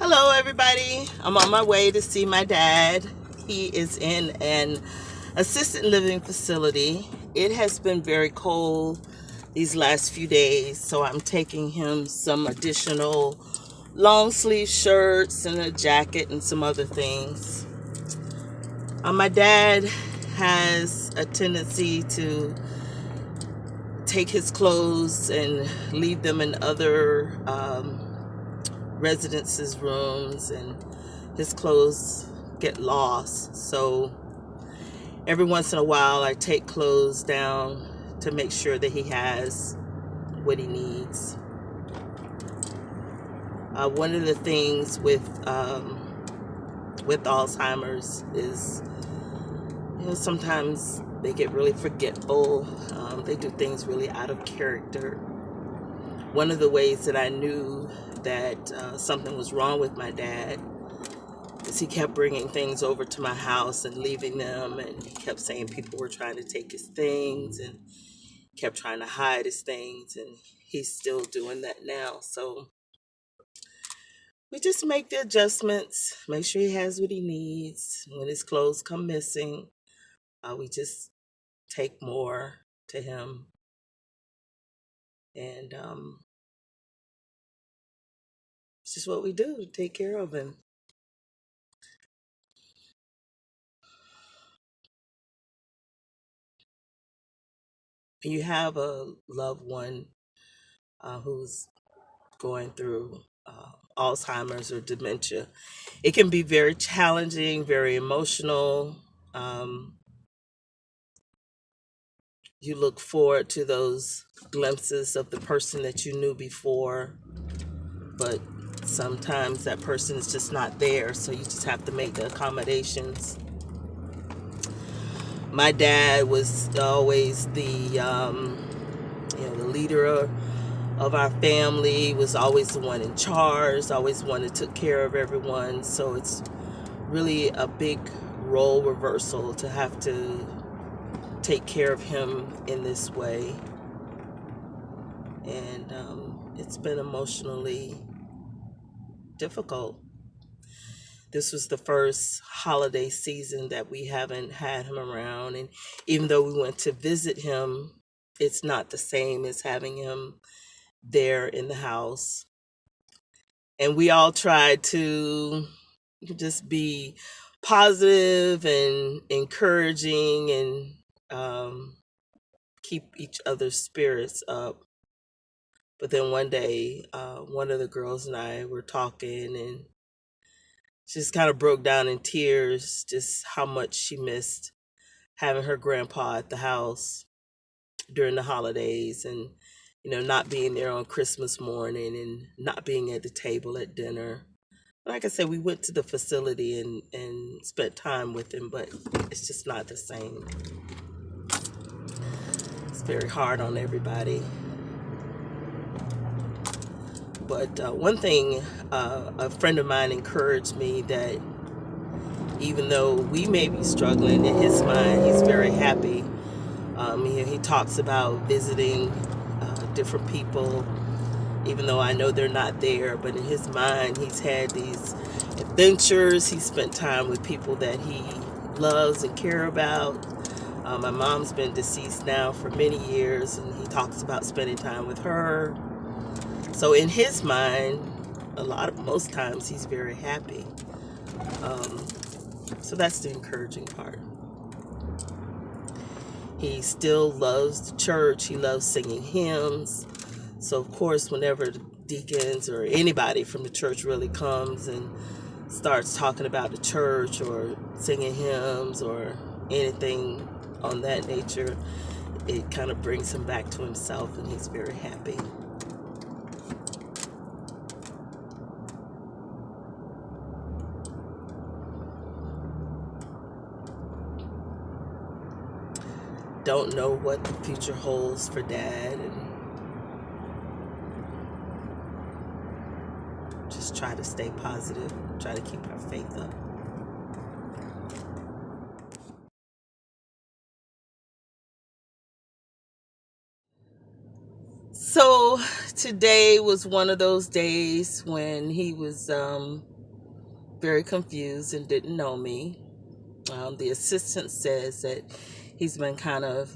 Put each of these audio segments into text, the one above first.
Hello, everybody. I'm on my way to see my dad. He is in an assisted living facility. It has been very cold these last few days, so I'm taking him some additional long sleeve shirts and a jacket and some other things. My dad has a tendency to take his clothes and leave them in other residences' rooms, and his clothes get lost. So every once in a while I take clothes down to make sure that he has what he needs. One of the things with Alzheimer's is, sometimes they get really forgetful. They do things really out of character. One of the ways that I knew that something was wrong with my dad is he kept bringing things over to my house and leaving them, and he kept saying people were trying to take his things and kept trying to hide his things, and he's still doing that now. So we just make the adjustments, make sure he has what he needs. When his clothes come missing, we just take more to him, and it's just what we do to take care of him. You have a loved one who's going through Alzheimer's or dementia, it can be very challenging, very emotional. Um, you look forward to those glimpses of the person that you knew before, but sometimes that person is just not there, so you just have to make the accommodations. My dad was always the leader of our family, was always the one in charge, always the one that took care of everyone. So it's really a big role reversal to have to take care of him in this way. And it's been emotionally difficult. This was the first holiday season that we haven't had him around. And even though we went to visit him, it's not the same as having him there in the house. And we all tried to just be positive and encouraging and keep each other's spirits up. But then one day, one of the girls and I were talking, and she just kind of broke down in tears, just how much she missed having her grandpa at the house during the holidays, and not being there on Christmas morning and not being at the table at dinner. Like I said, we went to the facility and spent time with him, but it's just not the same. It's very hard on everybody. But one thing, a friend of mine encouraged me that even though we may be struggling, in his mind, he's very happy. He talks about visiting different people, even though I know they're not there, but in his mind, he's had these adventures. He spent time with people that he loves and care about. My mom's been deceased now for many years, and he talks about spending time with her. So in his mind, most times, he's very happy. So that's the encouraging part. He still loves the church. He loves singing hymns. So, of course, whenever the deacons or anybody from the church really comes and starts talking about the church or singing hymns or anything on that nature, it kind of brings him back to himself, and he's very happy. Don't know what the future holds for Dad, and just try to stay positive, try to keep our faith up. So today was one of those days when he was very confused and didn't know me. The assistant says that he's been kind of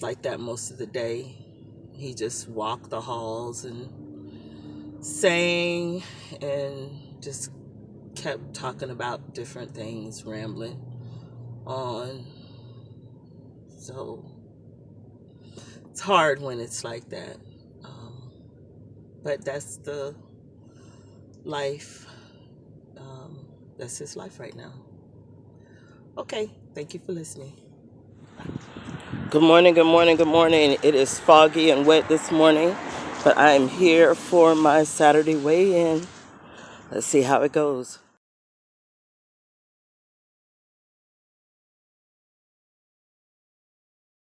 like that most of the day. He just walked the halls and sang and just kept talking about different things, rambling on. So it's hard when it's like that. But that's the life. That's his life right now. Okay, thank you for listening. Good morning, good morning, good morning. It is foggy and wet this morning, but I am here for my Saturday weigh-in. Let's see how it goes.